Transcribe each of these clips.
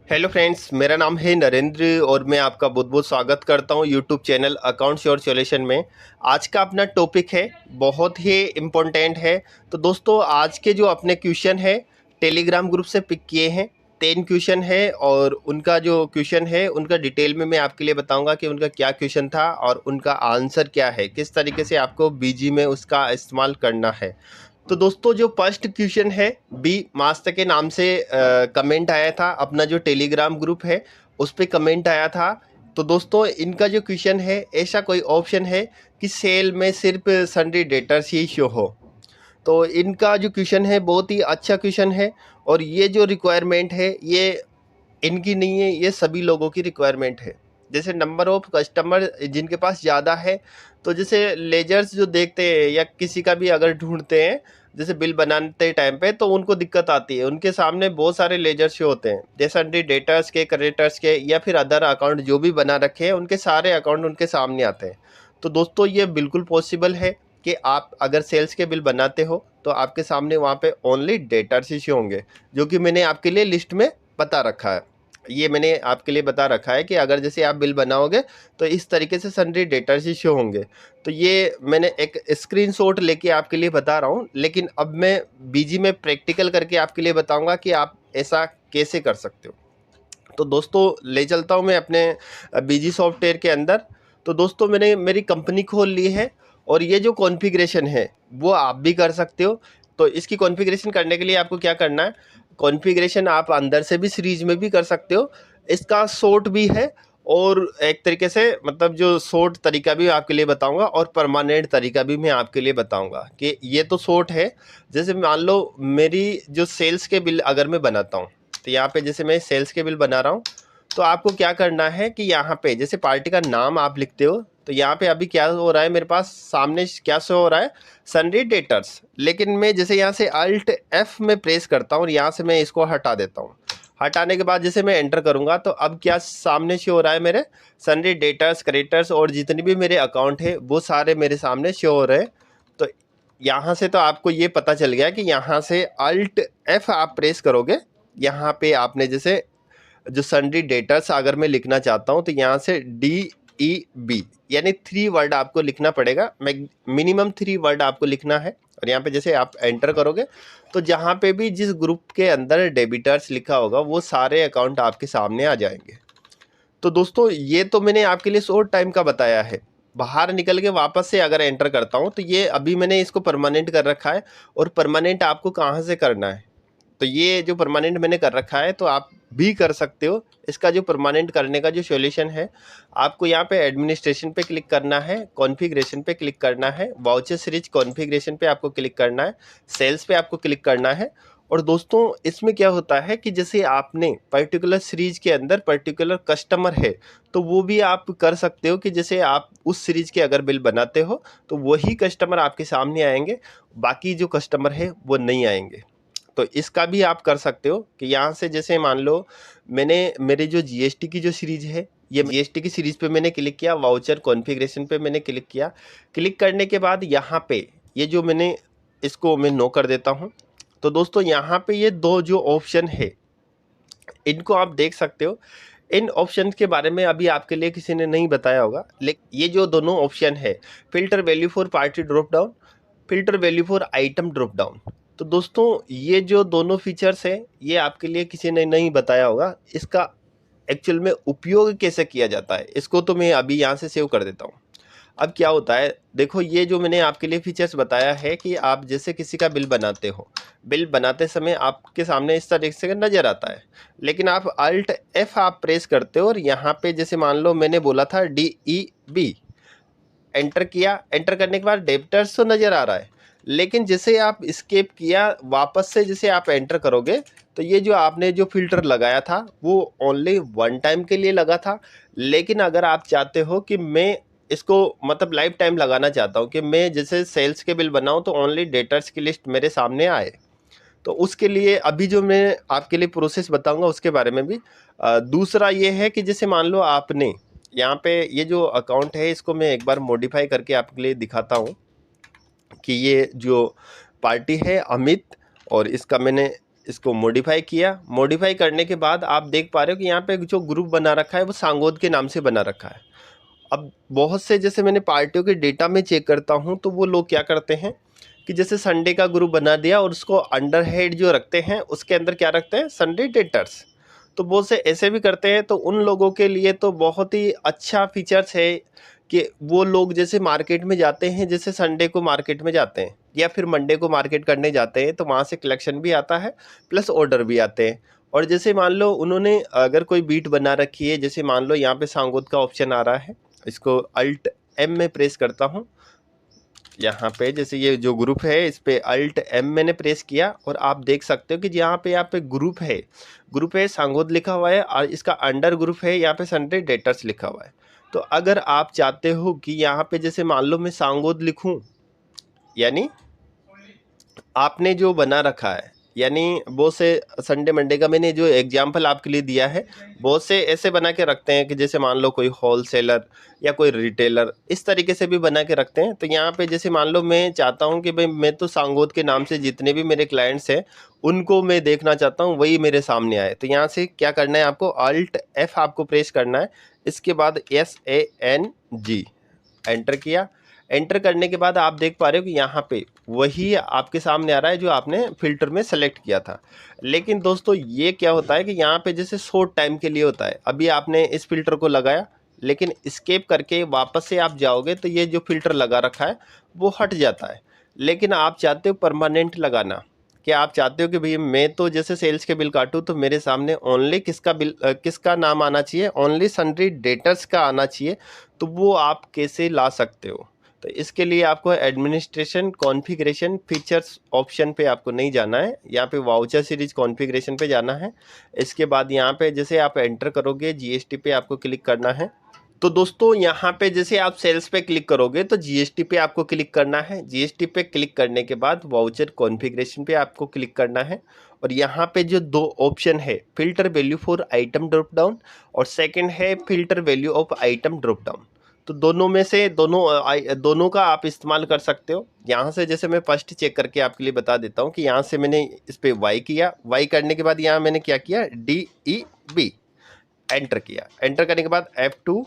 Hello friends, मेरा नाम है नरेंद्र और मैं आपका बहुत बहुत स्वागत करता हूं YouTube channel accounts your solution में। आज का अपना टॉपिक है, बहुत ही इम्पोर्टेंट है। तो दोस्तों, आज के जो अपने क्वेश्चन है टेलीग्राम ग्रुप से पिक किए हैं। 10 क्वेश्चन है और उनका जो क्वेश्चन है उनका डिटेल में मैं आपके लिए बताऊंगा कि उनका क्या क्वेश्चन था और उनका आंसर क्या है, किस तरीके से आपको बीजी में उसका इस्तेमाल करना है। तो दोस्तों, जो फर्स्ट क्वेश्चन है बी मास्टर के नाम से कमेंट आया था, अपना जो टेलीग्राम ग्रुप है उस पे कमेंट आया था। तो दोस्तों, इनका जो क्वेश्चन है, ऐसा कोई ऑप्शन है कि सेल में सिर्फ सन्डे डेटर्स ही शो हो। तो इनका जो क्वेश्चन है बहुत ही अच्छा क्वेश्चन है और ये जो रिक्वायरमेंट है ये इनकी नहीं है, ये सभी लोगों की रिक्वायरमेंट है। जैसे नंबर ऑफ कस्टमर जिनके पास ज़्यादा है, तो जैसे लेजर्स जो देखते हैं या किसी का भी अगर ढूंढते हैं जैसे बिल बनाते टाइम पे, तो उनको दिक्कत आती है। उनके सामने बहुत सारे लेजर शो होते हैं, जैसे डेटर्स के, क्रेडिटर्स के या फिर अदर अकाउंट जो भी बना रखे हैं, उनके सारे अकाउंट उनके सामने आते हैं। तो दोस्तों, ये बिल्कुल पॉसिबल है कि आप अगर सेल्स के बिल बनाते हो तो आपके सामने वहाँ पे ओनली डेटर्स ही शो होंगे, जो कि मैंने आपके लिए लिस्ट में बता रखा है। ये मैंने आपके लिए बता रखा है कि अगर जैसे आप बिल बनाओगे तो इस तरीके से सन्डे डेटर्स ही शो होंगे। तो ये मैंने एक स्क्रीनशॉट लेके आपके लिए बता रहा हूँ, लेकिन अब मैं बीजी में प्रैक्टिकल करके आपके लिए बताऊंगा कि आप ऐसा कैसे कर सकते हो। तो दोस्तों, ले चलता हूँ मैं अपने बीजी सॉफ्टवेयर के अंदर। तो दोस्तों, मैंने मेरी कंपनी खोल ली है और ये जो कॉन्फ़िगरेशन है वो आप भी कर सकते हो। तो इसकी कॉन्फ़िगरेशन करने के लिए आपको क्या करना है, कॉन्फ़िगरेशन आप अंदर से भी सीरीज में भी कर सकते हो। इसका शॉर्ट भी है और एक तरीके से मतलब जो शॉर्ट तरीका भी आपके लिए बताऊंगा और परमानेंट तरीका भी मैं आपके लिए बताऊंगा कि ये तो शॉर्ट है। जैसे मान लो मेरी जो सेल्स के बिल अगर मैं बनाता हूँ, तो यहाँ पे जैसे मैं सेल्स के बिल बना रहा हूँ, तो आपको क्या करना है कि यहाँ पे जैसे पार्टी का नाम आप लिखते हो, तो यहाँ पे अभी क्या हो रहा है, मेरे पास सामने क्या शो हो रहा है, सन्डे डेटर्स। लेकिन मैं जैसे यहाँ से अल्ट एफ में प्रेस करता हूँ और यहाँ से मैं इसको हटा देता हूँ। हटाने के बाद जैसे मैं एंटर करूँगा तो अब क्या सामने शो हो रहा है, मेरे सन्डे डेटर्स, क्रेडिटर्स और जितने भी मेरे अकाउंट है वो सारे मेरे सामने शो हो रहे हैं। तो यहाँ से तो आपको ये पता चल गया कि यहाँ से अल्ट एफ आप प्रेस करोगे, यहाँ पे आपने जैसे जो सन्डे डेटर्स अगर मैं लिखना चाहता हूँ तो यहाँ से DEB यानी 3 वर्ड आपको लिखना पड़ेगा। मिनिमम 3 वर्ड आपको लिखना है। और यहाँ पे जैसे आप एंटर करोगे तो जहाँ पे भी जिस ग्रुप के अंदर डेबिटर्स लिखा होगा वो सारे अकाउंट आपके सामने आ जाएंगे। तो दोस्तों, ये तो मैंने आपके लिए शॉर्ट टाइम का बताया है। बाहर निकल के वापस से अगर एंटर करता हूँ तो ये अभी मैंने इसको परमानेंट कर रखा है। और परमानेंट आपको कहाँ से करना है, तो ये जो परमानेंट मैंने कर रखा है तो आप भी कर सकते हो। इसका जो परमानेंट करने का जो सॉल्यूशन है, आपको यहाँ पे एडमिनिस्ट्रेशन पे क्लिक करना है, कॉन्फ़िगरेशन पे क्लिक करना है, वाउचर सीरीज कॉन्फ़िगरेशन पे आपको क्लिक करना है, सेल्स पे आपको क्लिक करना है। और दोस्तों, इसमें क्या होता है कि जैसे आपने पर्टिकुलर सीरीज के अंदर पर्टिकुलर कस्टमर है, तो वो भी आप कर सकते हो कि जैसे आप उस सीरीज के अगर बिल बनाते हो तो वही कस्टमर आपके सामने आएंगे, बाकी जो कस्टमर है वो नहीं आएंगे। तो इसका भी आप कर सकते हो कि यहाँ से जैसे मान लो मैंने मेरे जो जीएसटी की जो सीरीज है, ये जीएसटी की सीरीज पे मैंने क्लिक किया, वाउचर कॉन्फ़िगरेशन पे मैंने क्लिक किया। क्लिक करने के बाद यहाँ पे ये जो मैंने इसको मैं नो कर देता हूँ। तो दोस्तों, यहाँ पे ये दो जो ऑप्शन है इनको आप देख सकते हो। इन ऑप्शन के बारे में अभी आपके लिए किसी ने नहीं बताया होगा, लेकिन ये जो दोनों ऑप्शन है, filter value for party drop down, filter value for item drop down. तो दोस्तों, ये जो दोनों फीचर्स हैं ये आपके लिए किसी ने नहीं बताया होगा। इसका एक्चुअल में उपयोग कैसे किया जाता है, इसको तो मैं अभी यहाँ से सेव कर देता हूँ। अब क्या होता है, देखो ये जो मैंने आपके लिए फीचर्स बताया है कि आप जैसे किसी का बिल बनाते हो, बिल बनाते समय आपके सामने इस तरीके से नज़र आता है। लेकिन आप अल्ट एफ आप प्रेस करते हो और यहाँ पे जैसे मान लो मैंने बोला था DEB, एंटर किया। एंटर करने के बाद डेबिटर्स तो नज़र आ रहा है, लेकिन जैसे आप स्केप किया वापस से जैसे आप एंटर करोगे तो ये जो आपने जो फिल्टर लगाया था वो ओनली 1 टाइम के लिए लगा था। लेकिन अगर आप चाहते हो कि मैं इसको मतलब लाइफ टाइम लगाना चाहता हूँ कि मैं जैसे सेल्स के बिल बनाऊँ तो ओनली डेटर्स की लिस्ट मेरे सामने आए, तो उसके लिए अभी जो मैं आपके लिए प्रोसेस बताऊंगा उसके बारे में भी। दूसरा ये है कि जैसे मान लो आपने यहाँ पे ये जो अकाउंट है इसको मैं एक बार मॉडिफाई करके आपके लिए दिखाता हूँ कि ये जो पार्टी है अमित, और इसका मैंने इसको मॉडिफाई किया। मॉडिफाई करने के बाद आप देख पा रहे हो कि यहाँ पे जो ग्रुप बना रखा है वो सांगोद के नाम से बना रखा है। अब बहुत से जैसे मैंने पार्टियों के डेटा में चेक करता हूँ तो वो लोग क्या करते हैं कि जैसे संडे का ग्रुप बना दिया और उसको अंडर हेड जो रखते हैं उसके अंदर क्या रखते हैं, संडे डेटर्स। तो बहुत से ऐसे भी करते हैं। तो उन लोगों के लिए तो बहुत ही अच्छा फीचर्स है कि वो लोग जैसे मार्केट में जाते हैं, जैसे संडे को मार्केट में जाते हैं या फिर मंडे को मार्केट करने जाते हैं, तो वहाँ से कलेक्शन भी आता है प्लस ऑर्डर भी आते हैं। और जैसे मान लो उन्होंने अगर कोई बीट बना रखी है, जैसे मान लो यहाँ पे सांगोद का ऑप्शन आ रहा है, इसको अल्ट एम में प्रेस करता हूँ। यहाँ पे जैसे ये जो ग्रुप है इस पे अल्ट एम मैंने प्रेस किया और आप देख सकते हो कि यहाँ पे ग्रुप है सांगोद लिखा हुआ है और इसका अंडर ग्रुप है यहाँ पे संडे डेटर्स लिखा हुआ है। तो अगर आप चाहते हो कि यहाँ पे जैसे मान लो मैं सांगोद लिखूं, यानी आपने जो बना रखा है, यानी बहुत से संडे मंडे का मैंने जो एग्जाम्पल आपके लिए दिया है, बहुत से ऐसे बना के रखते हैं कि जैसे मान लो कोई होलसेलर या कोई रिटेलर इस तरीके से भी बना के रखते हैं। तो यहाँ पे जैसे मान लो मैं चाहता हूँ कि भाई मैं तो सांगोद के नाम से जितने भी मेरे क्लाइंट्स हैं उनको मैं देखना चाहता हूँ, वही मेरे सामने आए। तो यहाँ से क्या करना है आपको, अल्ट एफ आपको प्रेस करना है, इसके बाद SANG एंटर किया। एंटर करने के बाद आप देख पा रहे हो कि यहाँ पे वही आपके सामने आ रहा है जो आपने फिल्टर में सेलेक्ट किया था। लेकिन दोस्तों ये क्या होता है कि यहाँ पे जैसे शॉर्ट टाइम के लिए होता है। अभी आपने इस फिल्टर को लगाया, लेकिन एस्केप करके वापस से आप जाओगे तो ये जो फिल्टर लगा रखा है वो हट जाता है। लेकिन आप चाहते हो परमानेंट लगाना, कि आप चाहते हो कि भाई मैं तो जैसे सेल्स के बिल काटूँ तो मेरे सामने ओनली किसका बिल किसका नाम आना चाहिए, ओनली सन्ड्री डेटर्स का आना चाहिए। तो वो आप कैसे ला सकते हो, तो इसके लिए आपको एडमिनिस्ट्रेशन कॉन्फ़िगरेशन फीचर्स ऑप्शन पे आपको नहीं जाना है, यहाँ पे वाउचर सीरीज कॉन्फ़िगरेशन पे जाना है। इसके बाद यहाँ पे जैसे आप एंटर करोगे GST पे आपको क्लिक करना है। तो दोस्तों यहाँ पे जैसे आप सेल्स पे क्लिक करोगे तो GST पे आपको क्लिक करना है। GST पे क्लिक करने के बाद वाउचर कॉन्फ़िगरेशन पे आपको क्लिक करना है। और यहाँ पे जो दो ऑप्शन है, filter value for item drop down और सेकंड है filter value of item drop down. तो दोनों में से दोनों का आप इस्तेमाल कर सकते हो। यहाँ से जैसे मैं फर्स्ट चेक करके आपके लिए बता देता हूँ कि यहाँ से मैंने इस पर वाई किया, वाई करने के बाद यहाँ मैंने क्या किया, DEB एंटर किया। एंटर करने के बाद F2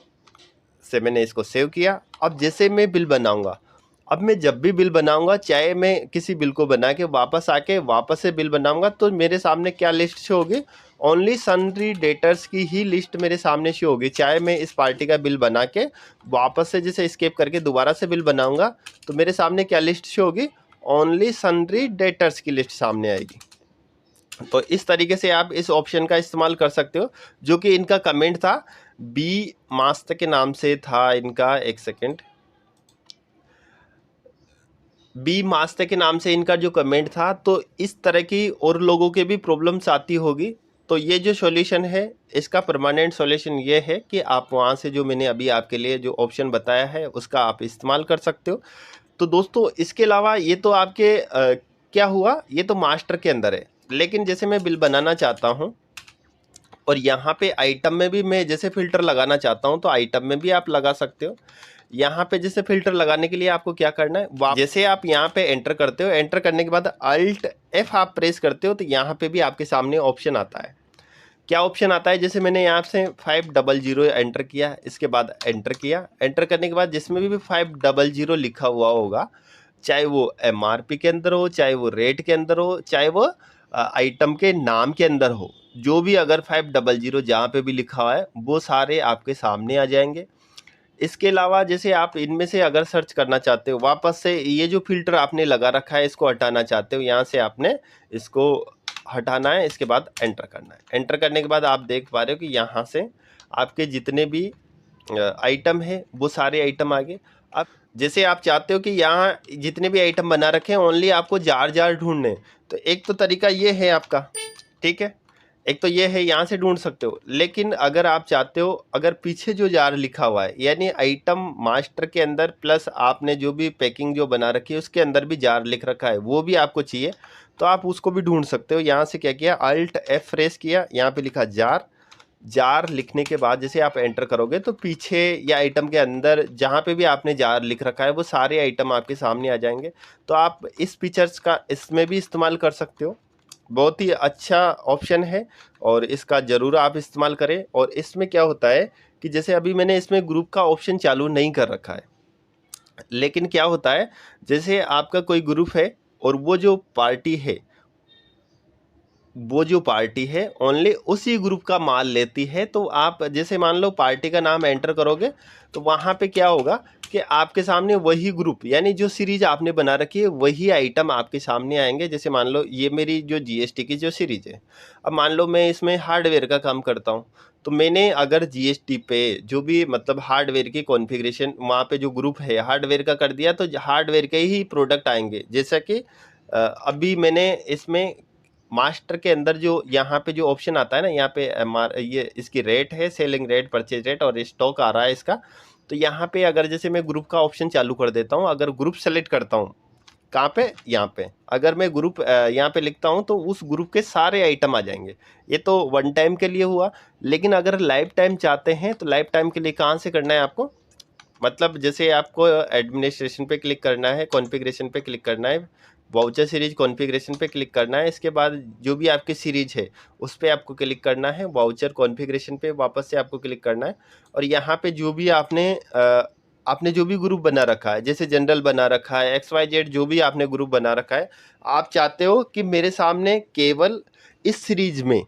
से मैंने इसको सेव किया। अब जैसे मैं बिल बनाऊंगा, अब मैं जब भी बिल बनाऊंगा, चाहे मैं किसी बिल को बना के वापस से बिल बनाऊंगा, तो मेरे सामने क्या लिस्ट शो होगी, ओनली सन्ड्री डेटर्स की ही लिस्ट मेरे सामने शो होगी। चाहे मैं इस पार्टी का बिल बना के वापस से जैसे एस्केप करके दोबारा से बिल बनाऊंगा तो मेरे सामने क्या लिस्ट शो होगी, ओनली सन्ड्री डेटर्स की लिस्ट सामने आएगी। तो इस तरीके से आप इस ऑप्शन का इस्तेमाल कर सकते हो, जो कि इनका कमेंट था, बी मास्टर के नाम से था इनका, एक सेकेंड, बी मास्टर के नाम से इनका जो कमेंट था। तो इस तरह की और लोगों के भी प्रॉब्लम्स आती होगी। तो ये जो सॉल्यूशन है, इसका परमानेंट सॉल्यूशन ये है कि आप वहाँ से जो मैंने अभी आपके लिए जो ऑप्शन बताया है उसका आप इस्तेमाल कर सकते हो। तो दोस्तों इसके अलावा ये तो आपके क्या हुआ, ये तो मास्टर के अंदर है। लेकिन जैसे मैं बिल बनाना चाहता हूँ और यहाँ पे आइटम में भी मैं जैसे फ़िल्टर लगाना चाहता हूँ, तो आइटम में भी आप लगा सकते हो। यहाँ पे जैसे फ़िल्टर लगाने के लिए आपको क्या करना है, जैसे आप यहाँ पे एंटर करते हो, एंटर करने के बाद अल्ट F आप प्रेस करते हो, तो यहाँ पे भी आपके सामने ऑप्शन आता है। क्या ऑप्शन आता है, जैसे मैंने यहाँ से 500 एंटर किया, इसके बाद एंटर किया। एंटर करने के बाद जिसमें भी 500 लिखा हुआ होगा, चाहे वो MRP के अंदर हो, चाहे वो रेट के अंदर हो, चाहे वो आइटम के नाम के अंदर हो, जो भी अगर 500 जहाँ पे भी लिखा हुआ है वो सारे आपके सामने आ जाएंगे। इसके अलावा जैसे आप इनमें से अगर सर्च करना चाहते हो, वापस से ये जो फिल्टर आपने लगा रखा है इसको हटाना चाहते हो, यहाँ से आपने इसको हटाना है। इसके बाद एंटर करना है। एंटर करने के बाद आप देख पा रहे हो कि यहाँ से आपके जितने भी आइटम है वो सारे आइटम आ गए। अब जैसे आप चाहते हो कि यहाँ जितने भी आइटम बना रखे हैं ओनली आपको जार जार ढूंढने, तो एक तो तरीका ये है आपका, ठीक है, एक तो ये है, यहाँ से ढूंढ सकते हो। लेकिन अगर आप चाहते हो, अगर पीछे जो जार लिखा हुआ है, यानी आइटम मास्टर के अंदर प्लस आपने जो भी पैकिंग जो बना रखी है उसके अंदर भी जार लिख रखा है, वो भी आपको चाहिए, तो आप उसको भी ढूंढ सकते हो। यहाँ से क्या किया, अल्ट F प्रेस किया, यहाँ पे लिखा जार। जार लिखने के बाद जैसे आप एंटर करोगे तो पीछे या आइटम के अंदर जहाँ पे भी आपने जार लिख रखा है वो सारे आइटम आपके सामने आ जाएंगे। तो आप इस फीचर्स का इसमें भी इस्तेमाल कर सकते हो। बहुत ही अच्छा ऑप्शन है और इसका ज़रूर आप इस्तेमाल करें। और इसमें क्या होता है कि जैसे अभी मैंने इसमें ग्रुप का ऑप्शन चालू नहीं कर रखा है, लेकिन क्या होता है जैसे आपका कोई ग्रुप है और वो जो पार्टी है ओनली उसी ग्रुप का माल लेती है। तो आप जैसे मान लो पार्टी का नाम एंटर करोगे तो वहाँ पे क्या होगा कि आपके सामने वही ग्रुप यानी जो सीरीज आपने बना रखी है वही आइटम आपके सामने आएंगे। जैसे मान लो ये मेरी जो जीएसटी की जो सीरीज है, अब मान लो मैं इसमें हार्डवेयर का काम करता हूँ, तो मैंने अगर जीएसटी पे जो भी मतलब हार्डवेयर की कॉन्फ़िगरेशन वहाँ पे जो ग्रुप है हार्डवेयर का कर दिया तो हार्डवेयर के ही प्रोडक्ट आएंगे। जैसा कि अभी मैंने इसमें मास्टर के अंदर जो यहाँ पे जो ऑप्शन आता है ना, यहाँ पे ये इसकी रेट है, सेलिंग रेट, परचेज रेट और स्टॉक आ रहा है इसका। तो यहाँ पे अगर जैसे मैं ग्रुप का ऑप्शन चालू कर देता हूँ, अगर ग्रुप सेलेक्ट करता हूँ, कहाँ पे, यहाँ पे अगर मैं ग्रुप यहाँ पे लिखता हूँ तो उस ग्रुप के सारे आइटम आ जाएंगे। ये तो वन टाइम के लिए हुआ, लेकिन अगर लाइफ टाइम चाहते हैं तो लाइफ टाइम के लिए कहाँ से करना है आपको, मतलब जैसे आपको एडमिनिस्ट्रेशन पे क्लिक करना है, कॉन्फ़िगरेशन पे क्लिक करना है, वाउचर सीरीज कॉन्फ़िगरेशन पे क्लिक करना है, इसके बाद जो भी आपकी सीरीज है उस पर आपको क्लिक करना है, वाउचर कॉन्फ़िगरेशन पे वापस से आपको क्लिक करना है। और यहाँ पे जो भी आपने जो भी ग्रुप बना रखा है, जैसे जनरल बना रखा है, XYZ जो भी आपने ग्रुप बना रखा है, आप चाहते हो कि मेरे सामने केवल इस सीरीज में,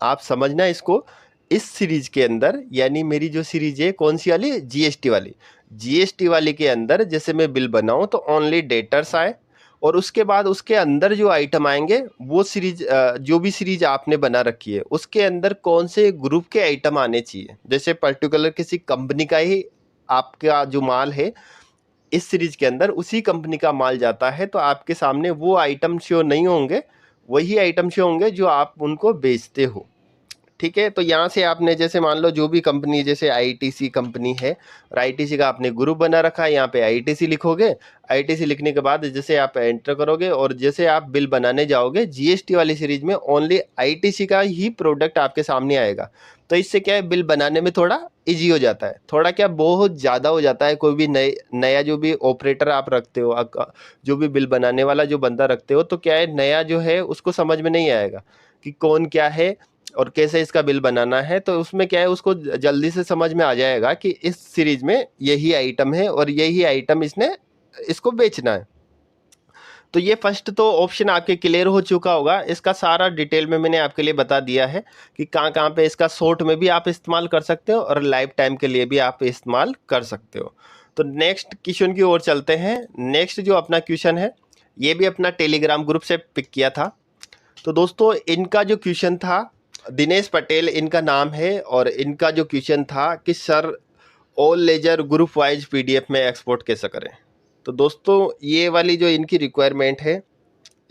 आप समझना इसको, इस सीरीज के अंदर यानी मेरी जो सीरीज है कौन सी वाली, जीएसटी वाली के अंदर जैसे मैं बिल बनाऊं तो ओनली डेटर्स आए और उसके बाद उसके अंदर जो आइटम आएंगे वो सीरीज जो भी सीरीज आपने बना रखी है उसके अंदर कौन से ग्रुप के आइटम आने चाहिए। जैसे पर्टिकुलर किसी कंपनी का ही आपका जो माल है इस सीरीज के अंदर उसी कंपनी का माल जाता है तो आपके सामने वो आइटम शो नहीं होंगे, वही आइटम शो होंगे जो आप उनको बेचते हो। ठीक है, तो यहाँ से आपने जैसे मान लो जो भी कंपनी, जैसे आईटीसी कंपनी है और आईटीसी का आपने ग्रुप बना रखा है, यहाँ पे आईटीसी लिखोगे, आईटीसी लिखने के बाद जैसे आप एंटर करोगे और जैसे आप बिल बनाने जाओगे जीएसटी वाली सीरीज में ओनली आईटीसी का ही प्रोडक्ट आपके सामने आएगा। तो इससे क्या है, बिल बनाने में थोड़ा ईजी हो जाता है, थोड़ा क्या बहुत ज़्यादा हो जाता है। कोई भी नया जो भी ऑपरेटर आप रखते हो, जो भी बिल बनाने वाला जो बंदा रखते हो, तो क्या है नया जो है उसको समझ में नहीं आएगा कि कौन क्या है और कैसे इसका बिल बनाना है। तो उसमें क्या है उसको जल्दी से समझ में आ जाएगा कि इस सीरीज में यही आइटम है और यही आइटम इसको बेचना है। तो ये फर्स्ट तो ऑप्शन आपके क्लियर हो चुका होगा। इसका सारा डिटेल में मैंने आपके लिए बता दिया है कि कहाँ कहाँ पे इसका शॉर्ट में भी आप इस्तेमाल कर सकते हो और लाइफ टाइम के लिए भी आप इस्तेमाल कर सकते हो। तो नेक्स्ट क्वेश्चन की ओर चलते हैं। नेक्स्ट जो अपना क्वेश्चन है ये भी अपना टेलीग्राम ग्रुप से पिक किया था। तो दोस्तों इनका जो क्वेश्चन था, दिनेश पटेल इनका नाम है और इनका जो क्वेश्चन था कि sir all ledger group wise PDF में एक्सपोर्ट कैसे करें। तो दोस्तों ये वाली जो इनकी रिक्वायरमेंट है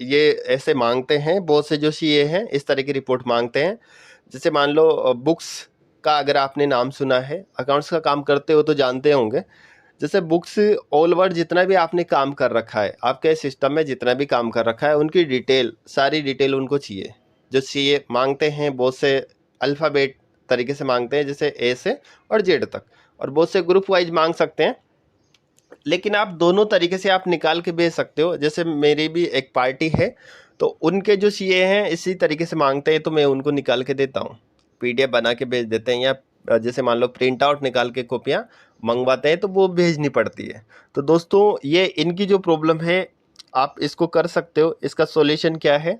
ये ऐसे मांगते हैं, बहुत से जो सीए हैं इस तरह की रिपोर्ट मांगते हैं। जैसे मान लो बुक्स का अगर आपने नाम सुना है, अकाउंट्स का काम करते हो तो जानते होंगे। जैसे बुक्स ऑल वर्ड जितना भी आपने काम कर रखा है, आपके सिस्टम में जितना भी काम कर रखा है उनकी डिटेल, सारी डिटेल उनको चाहिए। जो सीए मांगते हैं बहुत से अल्फ़ाबेट तरीके से मांगते हैं, जैसे ए से और जेड तक, और बहुत से ग्रुप वाइज मांग सकते हैं। लेकिन आप दोनों तरीके से आप निकाल के भेज सकते हो। जैसे मेरी भी एक पार्टी है तो उनके जो सीए हैं इसी तरीके से मांगते हैं तो मैं उनको निकाल के देता हूँ, पीडीएफ बना के भेज देते हैं, या जैसे मान लो प्रिंट आउट निकाल के कॉपियाँ मंगवाते हैं तो वो भेजनी पड़ती है। तो दोस्तों ये इनकी जो प्रॉब्लम है आप इसको कर सकते हो। इसका सॉल्यूशन क्या है,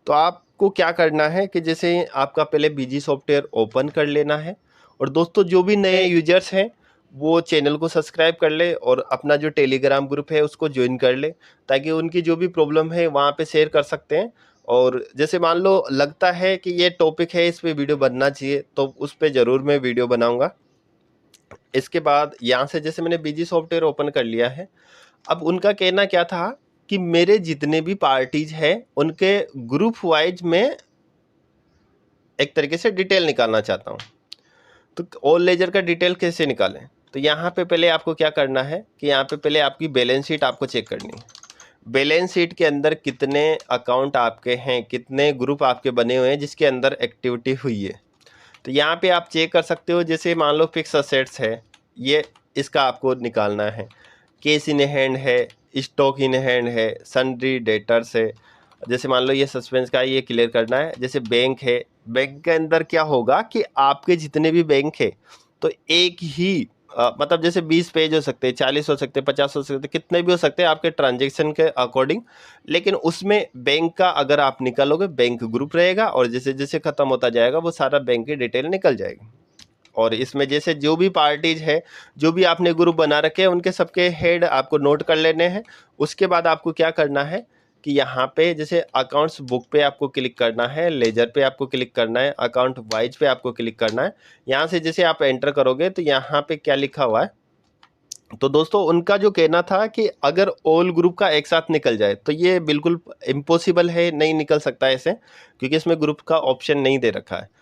तो आपको क्या करना है कि जैसे आपका पहले बीजी सॉफ्टवेयर ओपन कर लेना है और दोस्तों जो भी नए यूजर्स हैं वो चैनल को सब्सक्राइब कर ले और अपना जो टेलीग्राम ग्रुप है उसको ज्वाइन कर ले, ताकि उनकी जो भी प्रॉब्लम है वहाँ पे शेयर कर सकते हैं। और जैसे मान लो लगता है कि ये टॉपिक है इस पे वीडियो बनना चाहिए तो उस पे ज़रूर मैं वीडियो बनाऊंगा। इसके बाद यहाँ से जैसे मैंने बीजी सॉफ्टवेयर ओपन कर लिया है, अब उनका कहना क्या था कि मेरे जितने भी पार्टीज हैं उनके ग्रुप वाइज में एक तरीके से डिटेल निकालना चाहता हूँ। तो ऑल लेजर का डिटेल कैसे निकालें, तो यहाँ पे पहले आपको क्या करना है कि यहाँ पे पहले आपकी बैलेंस शीट आपको चेक करनी है। बैलेंस शीट के अंदर कितने अकाउंट आपके हैं, कितने ग्रुप आपके बने हुए हैं जिसके अंदर एक्टिविटी हुई है, तो यहाँ पे आप चेक कर सकते हो। जैसे मान लो फिक्स असेट्स है, ये इसका आपको निकालना है। केस इन हैंड है, स्टॉक इन हैंड है, सन्ड्री डेटर्स है, जैसे मान लो ये सस्पेंस का है, ये क्लियर करना है। जैसे बैंक है, बैंक के अंदर क्या होगा कि आपके जितने भी बैंक है तो एक ही मतलब जैसे 20 पेज हो सकते हैं, 40 हो सकते हैं, 50 हो सकते हैं, कितने भी हो सकते हैं आपके ट्रांजेक्शन के अकॉर्डिंग। लेकिन उसमें बैंक का अगर आप निकालोगे, बैंक ग्रुप रहेगा और जैसे जैसे खत्म होता जाएगा वो सारा बैंक की डिटेल निकल जाएगी। और इसमें जैसे जो भी पार्टीज है, जो भी आपने ग्रुप बना रखे हैं, उनके सबके हेड आपको नोट कर लेने हैं। उसके बाद आपको क्या करना है कि यहाँ पे जैसे अकाउंट्स बुक पे आपको क्लिक करना है, लेजर पे आपको क्लिक करना है, अकाउंट वाइज पे आपको क्लिक करना है। यहाँ से जैसे आप एंटर करोगे तो यहाँ पे क्या लिखा हुआ है, तो दोस्तों उनका जो कहना था कि अगर ऑल ग्रुप का एक साथ निकल जाए, तो ये बिल्कुल इम्पॉसिबल है, नहीं निकल सकता ऐसे, क्योंकि इसमें ग्रुप का ऑप्शन नहीं दे रखा है।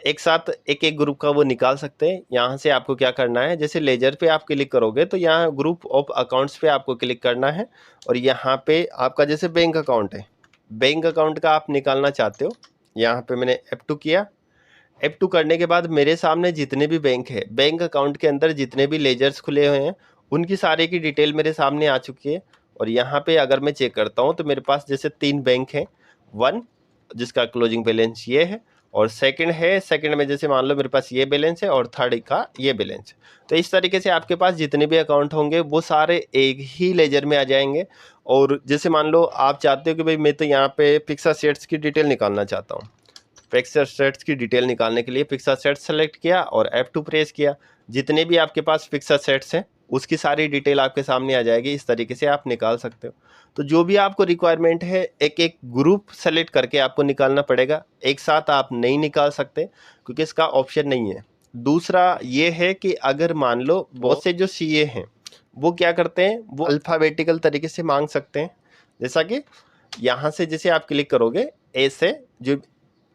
एक साथ एक एक ग्रुप का वो निकाल सकते हैं। यहाँ से आपको क्या करना है, जैसे लेजर पे आप क्लिक करोगे तो यहाँ ग्रुप ऑफ अकाउंट्स पे आपको क्लिक करना है और यहाँ पे आपका जैसे बैंक अकाउंट है, बैंक अकाउंट का आप निकालना चाहते हो, यहाँ पे मैंने F2 किया। F2 करने के बाद मेरे सामने जितने भी बैंक है, बैंक अकाउंट के अंदर जितने भी लेजर्स खुले हुए हैं, उनकी सारे की डिटेल मेरे सामने आ चुकी है। और यहाँ पे अगर मैं चेक करता हूँ तो मेरे पास जैसे 3 बैंक हैं, वन जिसका क्लोजिंग बैलेंस ये है, और सेकंड है, सेकंड में जैसे मान लो मेरे पास ये बैलेंस है और थर्ड का ये बैलेंस है। तो इस तरीके से आपके पास जितने भी अकाउंट होंगे वो सारे एक ही लेजर में आ जाएंगे। और जैसे मान लो आप चाहते हो कि भाई मैं तो यहाँ पे फिक्स एसेट्स की डिटेल निकालना चाहता हूँ, फिक्स एसेट्स की डिटेल निकालने के लिए फिक्स एसेट्स सेलेक्ट किया और F2 प्रेस किया। जितने भी आपके पास फिक्स एसेट्स हैं उसकी सारी डिटेल आपके सामने आ जाएगी। इस तरीके से आप निकाल सकते हो। तो जो भी आपको रिक्वायरमेंट है, एक एक ग्रुप सेलेक्ट करके आपको निकालना पड़ेगा, एक साथ आप नहीं निकाल सकते क्योंकि इसका ऑप्शन नहीं है। दूसरा ये है कि अगर मान लो बहुत से जो CA हैं वो क्या करते हैं, वो अल्फ़ाबेटिकल तरीके से मांग सकते हैं। जैसा कि यहाँ से जैसे आप क्लिक करोगे ए से, जो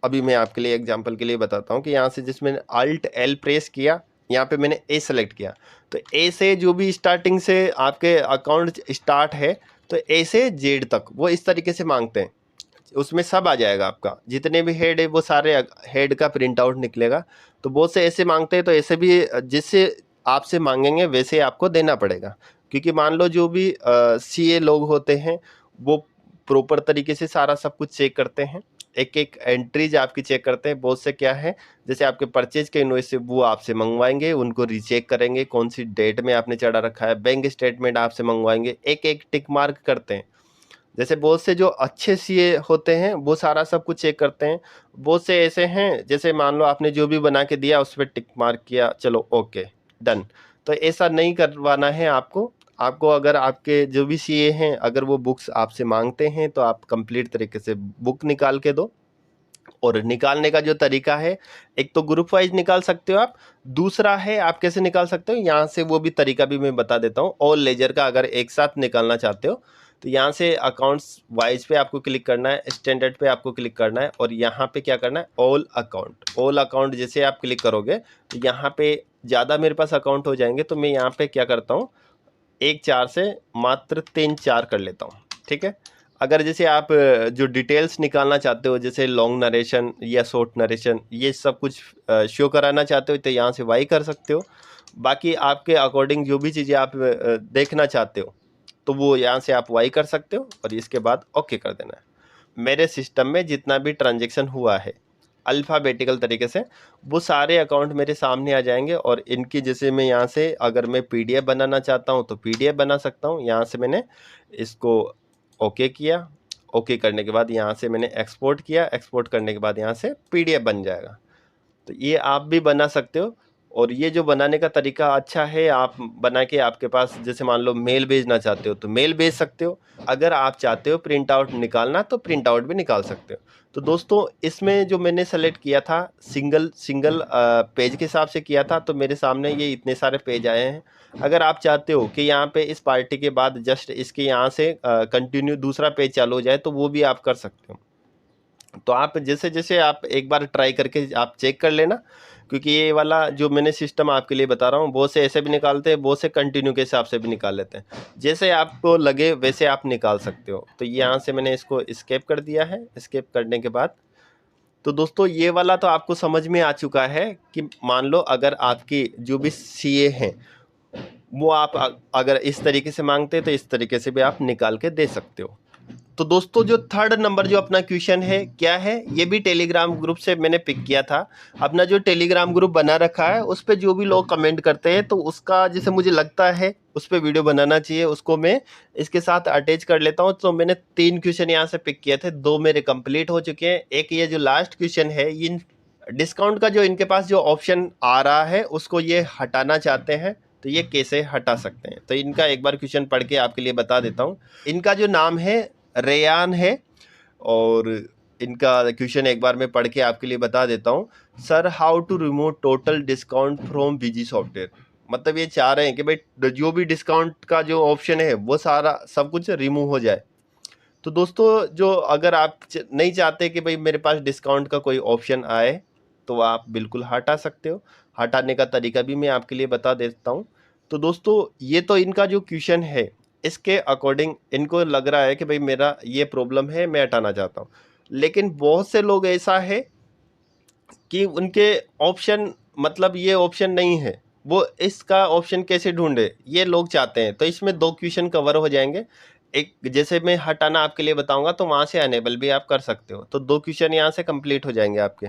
अभी मैं आपके लिए एग्जांपल के लिए बताता हूँ कि यहाँ से जिसमें Alt L प्रेस किया, यहाँ पे मैंने A सेलेक्ट किया, तो A से जो भी स्टार्टिंग से आपके अकाउंट स्टार्ट है तो A से Z तक वो इस तरीके से मांगते हैं। उसमें सब आ जाएगा, आपका जितने भी हेड है वो सारे हेड का प्रिंट आउट निकलेगा। तो बहुत से ऐसे मांगते हैं, तो ऐसे भी जिससे आपसे मांगेंगे वैसे आपको देना पड़ेगा। क्योंकि मान लो जो भी CA लोग होते हैं वो प्रॉपर तरीके से सारा सब कुछ चेक करते हैं, एक एक एंट्रीज आपकी चेक करते हैं। बहुत से क्या है, जैसे आपके परचेज के इनवॉइस वो आपसे मंगवाएंगे, उनको रीचेक करेंगे कौन सी डेट में आपने चढ़ा रखा है, बैंक स्टेटमेंट आपसे मंगवाएंगे, एक एक टिक मार्क करते हैं। जैसे बहुत से जो अच्छे CA होते हैं वो सारा सब कुछ चेक करते हैं। बहुत से ऐसे हैं जैसे मान लो आपने जो भी बना के दिया उस पर टिक मार्क किया, चलो ओके डन। तो ऐसा नहीं करवाना है आपको। आपको अगर आपके जो भी CA हैं अगर वो बुक्स आपसे मांगते हैं तो आप कंप्लीट तरीके से बुक निकाल के दो। और निकालने का जो तरीका है, एक तो ग्रुप वाइज निकाल सकते हो आप, दूसरा है आप कैसे निकाल सकते हो, यहाँ से वो भी तरीका भी मैं बता देता हूँ। ऑल लेजर का अगर एक साथ निकालना चाहते हो तो यहाँ से अकाउंट्स वाइज पे आपको क्लिक करना है, स्टैंडर्ड पे आपको क्लिक करना है और यहाँ पे क्या करना है, ऑल अकाउंट। ऑल अकाउंट जैसे आप क्लिक करोगे तो यहाँ पे ज़्यादा मेरे पास अकाउंट हो जाएंगे, तो मैं यहाँ पे क्या करता हूँ, 1 4 से मात्र 3 4 कर लेता हूँ, ठीक है। अगर जैसे आप जो डिटेल्स निकालना चाहते हो, जैसे लॉन्ग नरेशन या शॉर्ट नरेशन, ये सब कुछ शो कराना चाहते हो तो यहाँ से वाई कर सकते हो। बाकी आपके अकॉर्डिंग जो भी चीज़ें आप देखना चाहते हो तो वो यहाँ से आप वाई कर सकते हो और इसके बाद ओके कर देना है। मेरे सिस्टम में जितना भी ट्रांजेक्शन हुआ है अल्फ़ाबेटिकल तरीके से, वो सारे अकाउंट मेरे सामने आ जाएंगे। और इनकी जैसे मैं यहाँ से अगर मैं PDF बनाना चाहता हूँ तो PDF बना सकता हूँ। यहाँ से मैंने इसको ओके किया, ओके करने के बाद यहाँ से मैंने एक्सपोर्ट किया, एक्सपोर्ट करने के बाद यहाँ से PDF बन जाएगा। तो ये आप भी बना सकते हो। और ये जो बनाने का तरीका अच्छा है, आप बना के आपके पास जैसे मान लो मेल भेजना चाहते हो तो मेल भेज सकते हो, अगर आप चाहते हो प्रिंट आउट निकालना तो प्रिंट आउट भी निकाल सकते हो। तो दोस्तों इसमें जो मैंने सेलेक्ट किया था सिंगल सिंगल पेज के हिसाब से किया था, तो मेरे सामने ये इतने सारे पेज आए हैं। अगर आप चाहते हो कि यहाँ पे इस पार्टी के बाद जस्ट इसके यहाँ से कंटिन्यू दूसरा पेज चालू हो जाए तो वो भी आप कर सकते हो। तो आप जैसे जैसे आप एक बार ट्राई करके आप चेक कर लेना, क्योंकि ये वाला जो मैंने सिस्टम आपके लिए बता रहा हूँ, बहुत से ऐसे भी निकालते हैं, बहुत से कंटिन्यू के हिसाब से भी निकाल लेते हैं। जैसे आपको लगे वैसे आप निकाल सकते हो। तो यहाँ से मैंने इसको एस्केप कर दिया है। एस्केप करने के बाद तो दोस्तों ये वाला तो आपको समझ में आ चुका है कि मान लो अगर आपकी जो भी CA हैं वो आप अगर इस तरीके से मांगते हैं तो इस तरीके से भी आप निकाल के दे सकते हो। तो दोस्तों जो थर्ड नंबर जो अपना क्वेश्चन है क्या है, ये भी टेलीग्राम ग्रुप से मैंने पिक किया था। अपना जो टेलीग्राम ग्रुप बना रखा है उस पे जो भी लोग कमेंट करते हैं तो उसका जैसे मुझे लगता है उस पे वीडियो बनाना चाहिए, उसको मैं इसके साथ अटैच कर लेता हूँ। तो मैंने 3 क्वेश्चन यहाँ से पिक किए थे, 2 मेरे कंप्लीट हो चुके हैं। एक ये जो लास्ट क्वेश्चन है, इन डिस्काउंट का जो इनके पास जो ऑप्शन आ रहा है उसको ये हटाना चाहते हैं, तो ये कैसे हटा सकते हैं। तो इनका एक बार क्वेश्चन पढ़ के आपके लिए बता देता हूँ। इनका जो नाम है रेयान है और इनका क्वेश्चन एक बार मैं पढ़ के आपके लिए बता देता हूँ। Sir how to remove total discount from BG software. मतलब ये चाह रहे हैं कि भाई जो भी डिस्काउंट का जो ऑप्शन है वो सारा सब कुछ रिमूव हो जाए। तो दोस्तों जो अगर आप नहीं चाहते कि भाई मेरे पास डिस्काउंट का कोई ऑप्शन आए तो आप बिल्कुल हटा सकते हो। हटाने का तरीका भी मैं आपके लिए बता देता हूँ। तो दोस्तों ये तो इनका जो क्वेश्चन है इसके अकॉर्डिंग इनको लग रहा है कि भाई मेरा ये प्रॉब्लम है, मैं हटाना चाहता हूँ। लेकिन बहुत से लोग ऐसा है कि उनके ऑप्शन मतलब ये ऑप्शन नहीं है, वो इसका ऑप्शन कैसे ढूंढे ये लोग चाहते हैं। तो इसमें 2 क्वेश्चन कवर हो जाएंगे। एक जैसे मैं हटाना आपके लिए बताऊंगा तो वहाँ से अनेबल भी आप कर सकते हो, तो 2 क्वेश्चन यहाँ से कंप्लीट हो जाएंगे आपके।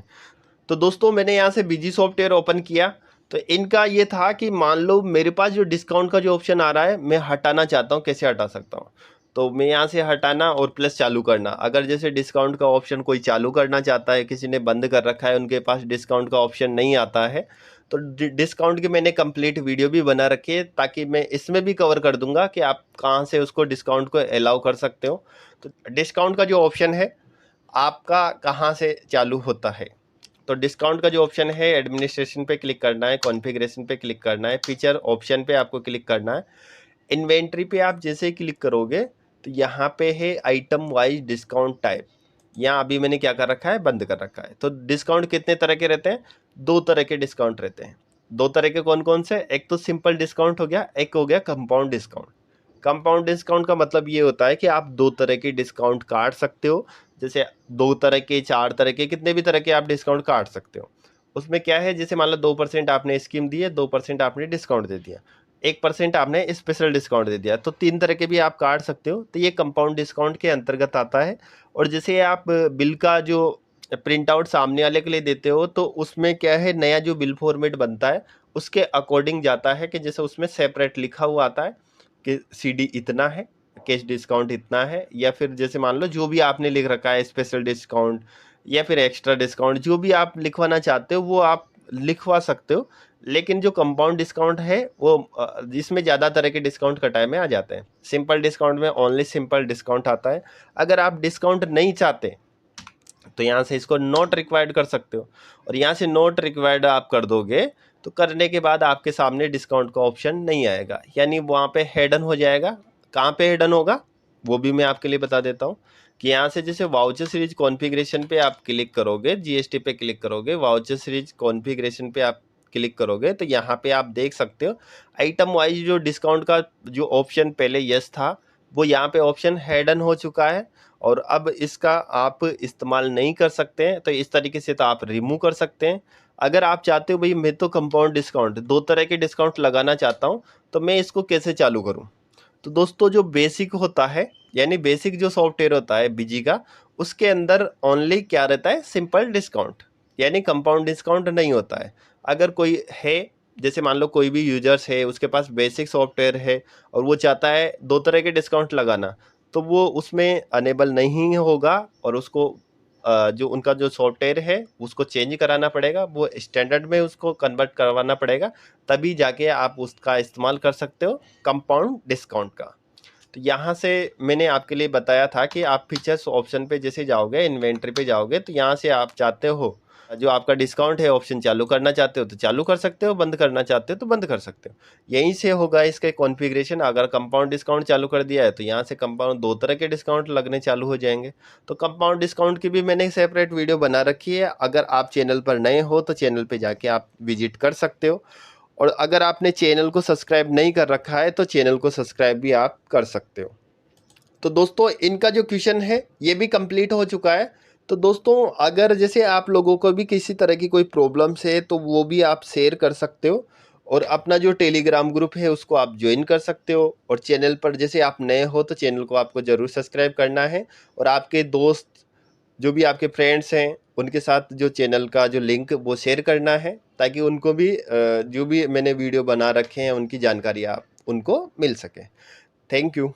तो दोस्तों मैंने यहाँ से बीजी सॉफ्टवेयर ओपन किया, तो इनका ये था कि मान लो मेरे पास जो डिस्काउंट का जो ऑप्शन आ रहा है मैं हटाना चाहता हूँ, कैसे हटा सकता हूँ। तो मैं यहाँ से हटाना और प्लस चालू करना। अगर जैसे डिस्काउंट का ऑप्शन कोई चालू करना चाहता है, किसी ने बंद कर रखा है, उनके पास डिस्काउंट का ऑप्शन नहीं आता है, तो डिस्काउंट की मैंने कंप्लीट वीडियो भी बना रखी है ताकि मैं इसमें भी कवर कर दूंगा कि आप कहाँ से उसको डिस्काउंट को अलाउ कर सकते हो। तो डिस्काउंट का जो ऑप्शन है आपका कहाँ से चालू होता है। तो डिस्काउंट का जो ऑप्शन है एडमिनिस्ट्रेशन पे क्लिक करना है, कॉन्फ़िगरेशन पे क्लिक करना है, फीचर ऑप्शन पे आपको क्लिक करना है। इन्वेंट्री पे आप जैसे ही क्लिक करोगे तो यहाँ पे है आइटम वाइज डिस्काउंट टाइप। यहाँ अभी मैंने क्या कर रखा है, बंद कर रखा है। तो डिस्काउंट कितने तरह के रहते हैं, 2 तरह के डिस्काउंट रहते हैं। 2 तरह के कौन कौन से, एक तो सिंपल डिस्काउंट हो गया, एक हो गया कंपाउंड डिस्काउंट। कंपाउंड डिस्काउंट का मतलब ये होता है कि आप 2 तरह के डिस्काउंट काट सकते हो। जैसे 2 तरह के, 4 तरह के, कितने भी तरह के आप डिस्काउंट काट सकते हो। उसमें क्या है, जैसे मान लो 2% आपने स्कीम दी है, 2% आपने डिस्काउंट दे दिया, 1% आपने स्पेशल डिस्काउंट दे दिया, तो 3 तरह के भी आप काट सकते हो। तो ये कंपाउंड डिस्काउंट के अंतर्गत आता है। और जैसे आप बिल का जो प्रिंट आउट सामने वाले के लिए देते हो तो उसमें क्या है, नया जो बिल फॉर्मेट बनता है उसके अकॉर्डिंग जाता है कि जैसे उसमें सेपरेट लिखा हुआ आता है कि सीडी इतना है, कैश डिस्काउंट इतना है, या फिर जैसे मान लो जो भी आपने लिख रखा है स्पेशल डिस्काउंट या फिर एक्स्ट्रा डिस्काउंट, जो भी आप लिखवाना चाहते हो वो आप लिखवा सकते हो। लेकिन जो कंपाउंड डिस्काउंट है वो जिसमें ज़्यादा तरह के डिस्काउंट कटाए में आ जाते हैं। सिंपल डिस्काउंट में ओनली सिंपल डिस्काउंट आता है। अगर आप डिस्काउंट नहीं चाहते तो यहाँ से इसको नॉट रिक्वायर्ड कर सकते हो, और यहाँ से नॉट रिक्वायर्ड आप कर दोगे तो करने के बाद आपके सामने डिस्काउंट का ऑप्शन नहीं आएगा, यानी वहाँ पे हिडन हो जाएगा। कहाँ पे हिडन होगा वो भी मैं आपके लिए बता देता हूँ कि यहाँ से जैसे वाउचर सीरीज कॉन्फ़िगरेशन पे आप क्लिक करोगे, जीएसटी पे क्लिक करोगे, वाउचर सीरीज कॉन्फ़िगरेशन पे आप क्लिक करोगे तो यहाँ पे आप देख सकते हो आइटम वाइज जो डिस्काउंट का जो ऑप्शन पहले यस था वो यहाँ पे ऑप्शन हिडन हो चुका है और अब इसका आप इस्तेमाल नहीं कर सकते हैं। तो इस तरीके से तो आप रिमूव कर सकते हैं। अगर आप चाहते हो भाई मैं तो कंपाउंड डिस्काउंट 2 तरह के डिस्काउंट लगाना चाहता हूँ तो मैं इसको कैसे चालू करूँ। तो दोस्तों जो बेसिक होता है, यानी बेसिक जो सॉफ्टवेयर होता है बीजी का, उसके अंदर ओनली क्या रहता है, सिंपल डिस्काउंट, यानी कंपाउंड डिस्काउंट नहीं होता है। अगर कोई है, जैसे मान लो कोई भी यूजर्स है उसके पास बेसिक सॉफ्टवेयर है और वो चाहता है 2 तरह के डिस्काउंट लगाना, तो वो उसमें अनेबल नहीं होगा और उसको जो उनका जो सॉफ्टवेयर है उसको चेंज कराना पड़ेगा, वो स्टैंडर्ड में उसको कन्वर्ट करवाना पड़ेगा, तभी जाके आप उसका इस्तेमाल कर सकते हो कंपाउंड डिस्काउंट का। तो यहाँ से मैंने आपके लिए बताया था कि आप फीचर्स ऑप्शन पे जैसे जाओगे, इन्वेंट्री पे जाओगे, तो यहाँ से आप चाहते हो जो आपका डिस्काउंट है ऑप्शन चालू करना चाहते हो तो चालू कर सकते हो, बंद करना चाहते हो तो बंद कर सकते हो। यहीं से होगा इसका कॉन्फ़िगरेशन। अगर कंपाउंड डिस्काउंट चालू कर दिया है तो यहाँ से कंपाउंड 2 तरह के डिस्काउंट लगने चालू हो जाएंगे। तो कंपाउंड डिस्काउंट की भी मैंने सेपरेट वीडियो बना रखी है, अगर आप चैनल पर नए हो तो चैनल पर जाके आप विजिट कर सकते हो, और अगर आपने चैनल को सब्सक्राइब नहीं कर रखा है तो चैनल को सब्सक्राइब भी आप कर सकते हो। तो दोस्तों इनका जो क्वेश्चन है ये भी कंप्लीट हो चुका है। तो दोस्तों अगर जैसे आप लोगों को भी किसी तरह की कोई प्रॉब्लम्स है तो वो भी आप शेयर कर सकते हो, और अपना जो टेलीग्राम ग्रुप है उसको आप ज्वाइन कर सकते हो। और चैनल पर जैसे आप नए हो तो चैनल को आपको ज़रूर सब्सक्राइब करना है, और आपके दोस्त जो भी आपके फ्रेंड्स हैं उनके साथ जो चैनल का जो लिंक वो शेयर करना है, ताकि उनको भी जो भी मैंने वीडियो बना रखे हैं उनकी जानकारी आप उनको मिल सके। Thank you.